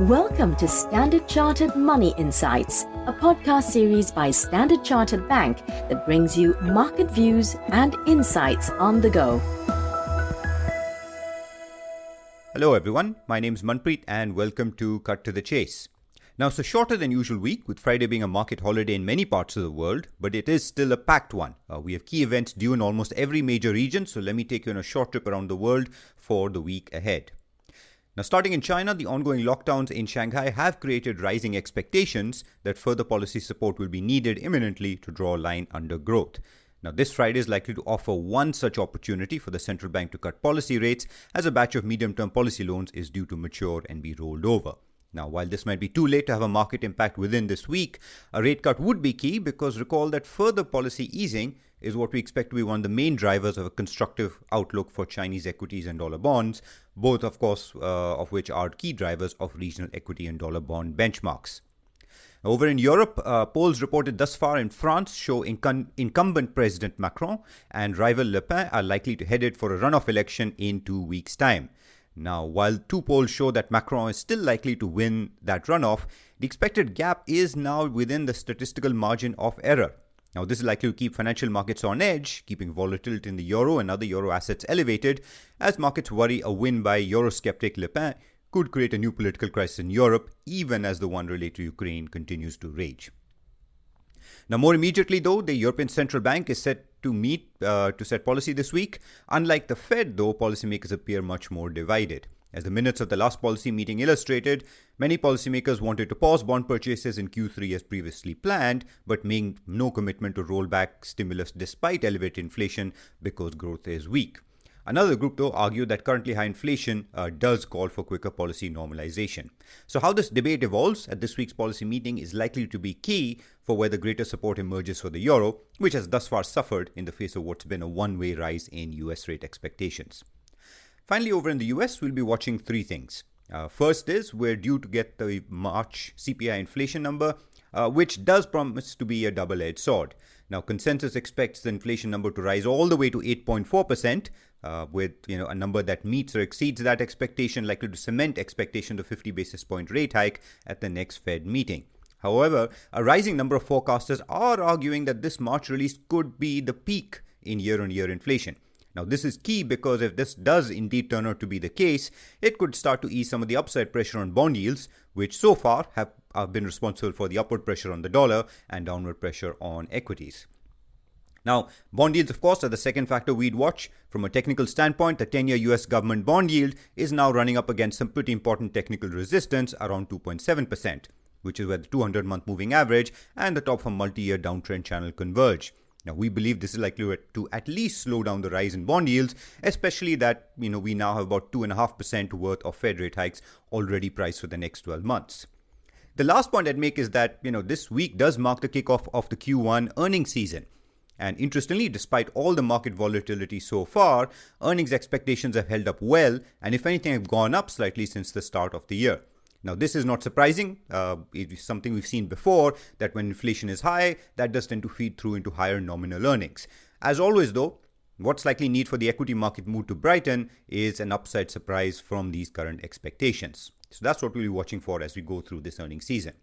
Welcome to Standard Chartered Money Insights, a podcast series by Standard Chartered Bank that brings you market views and insights on the go. Hello everyone, my name is Manpreet and welcome to Cut to the Chase. Now it's a shorter than usual week, with Friday being a market holiday in many parts of the world, but it is still a packed one. We have key events due in almost every major region, so let me take you on a short trip around the world for the week ahead. Now, starting in China, the ongoing lockdowns in Shanghai have created rising expectations that further policy support will be needed imminently to draw a line under growth. Now, this Friday is likely to offer one such opportunity for the central bank to cut policy rates, as a batch of medium-term policy loans is due to mature and be rolled over. Now, while this might be too late to have a market impact within this week, a rate cut would be key, because recall that further policy easing is what we expect to be one of the main drivers of a constructive outlook for Chinese equities and dollar bonds, both, of course, of which are key drivers of regional equity and dollar bond benchmarks. Over in Europe, polls reported thus far in France show incumbent President Macron and rival Le Pen are likely to head for a runoff election in 2 weeks' time. Now, while two polls show that Macron is still likely to win that runoff, the expected gap is now within the statistical margin of error. Now, this is likely to keep financial markets on edge, keeping volatility in the euro and other euro assets elevated, as markets worry a win by Eurosceptic Le Pen could create a new political crisis in Europe, even as the one related to Ukraine continues to rage. Now, more immediately, though, the European Central Bank is set to meet to set policy this week. Unlike the Fed, though, policymakers appear much more divided. As the minutes of the last policy meeting illustrated, many policymakers wanted to pause bond purchases in Q3 as previously planned, but made no commitment to roll back stimulus despite elevated inflation because growth is weak. Another group, though, argued that currently high inflation does call for quicker policy normalization. So how this debate evolves at this week's policy meeting is likely to be key for whether greater support emerges for the euro, which has thus far suffered in the face of what's been a one-way rise in US rate expectations. Finally, over in the US, we'll be watching three things. First is we're due to get the March CPI inflation number, which does promise to be a double-edged sword. Now, consensus expects the inflation number to rise all the way to 8.4%, with a number that meets or exceeds that expectation, likely to cement expectation of 50 basis point rate hike at the next Fed meeting. However, a rising number of forecasters are arguing that this March release could be the peak in year-on-year inflation. Now, this is key because if this does indeed turn out to be the case, it could start to ease some of the upside pressure on bond yields, which so far have been responsible for the upward pressure on the dollar and downward pressure on equities. Now, bond yields, of course, are the second factor we'd watch. From a technical standpoint, the 10-year US government bond yield is now running up against some pretty important technical resistance around 2.7%, which is where the 200-month moving average and the top of a multi-year downtrend channel converge. Now, we believe this is likely to at least slow down the rise in bond yields, especially that we now have about 2.5% worth of Fed rate hikes already priced for the next 12 months. The last point I'd make is that this week does mark the kickoff of the Q1 earnings season. And interestingly, despite all the market volatility so far, earnings expectations have held up well, and if anything, have gone up slightly since the start of the year. Now, this is not surprising. It is something we've seen before, that when inflation is high, that does tend to feed through into higher nominal earnings. As always, though, what's likely need for the equity market mood to brighten is an upside surprise from these current expectations. So that's what we'll be watching for as we go through this earnings season.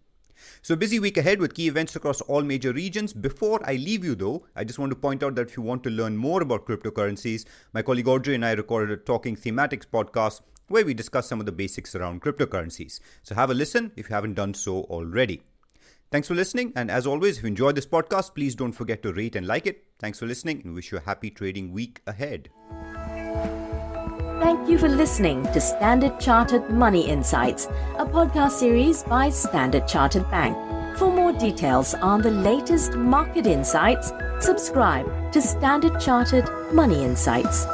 So busy week ahead with key events across all major regions. Before I leave you, though, I just want to point out that if you want to learn more about cryptocurrencies, my colleague Audrey and I recorded a Talking Thematics podcast where we discuss some of the basics around cryptocurrencies. So have a listen if you haven't done so already. Thanks for listening. And as always, if you enjoyed this podcast, please don't forget to rate and like it. Thanks for listening and wish you a happy trading week ahead. Thank you for listening to Standard Chartered Money Insights, a podcast series by Standard Chartered Bank. For more details on the latest market insights, subscribe to Standard Chartered Money Insights.